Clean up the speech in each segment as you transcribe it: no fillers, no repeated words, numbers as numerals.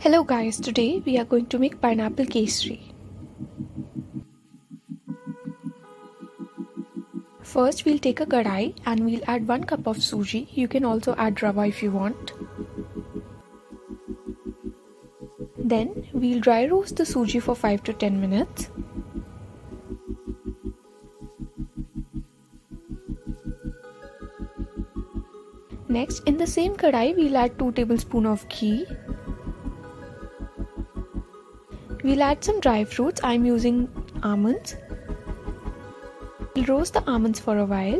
Hello guys, today we are going to make pineapple kesari. First we'll take a kadai and we'll add 1 cup of suji. You can also add rava if you want. Then we'll dry roast the suji for 5 to 10 minutes. Next, in the same kadai we'll add 2 tablespoons of ghee. We'll add some dry fruits. I'm using almonds. We'll roast the almonds for a while.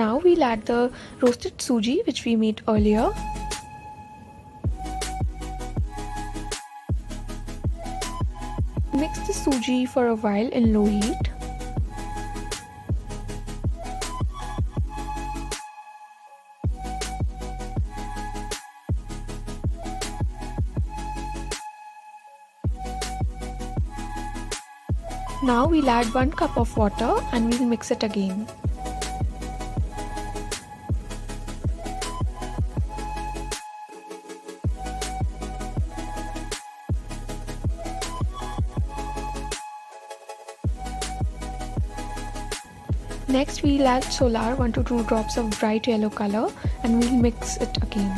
Now we'll add the roasted suji which we made earlier. Mix the suji for a while in low heat. Now we'll add 1 cup of water and we'll mix it again. Next we'll add solar 1 to 2 drops of bright yellow color and we'll mix it again.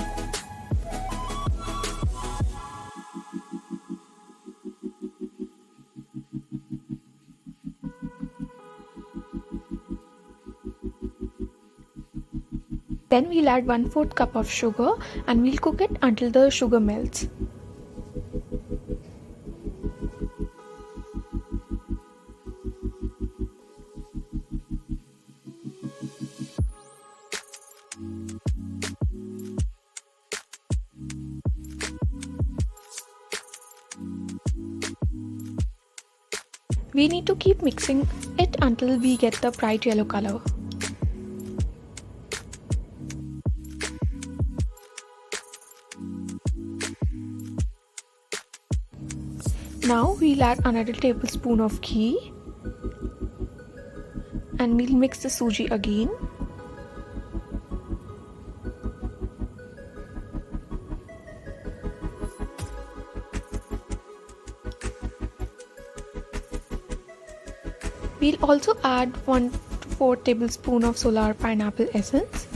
Then we'll add 1/4 cup of sugar and we'll cook it until the sugar melts. We need to keep mixing it until we get the bright yellow color. Now we'll add another tablespoon of ghee and we'll mix the suji again. We'll also add 1/4 tablespoon of solar pineapple essence.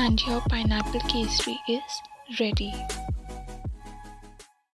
And your pineapple kesari is ready.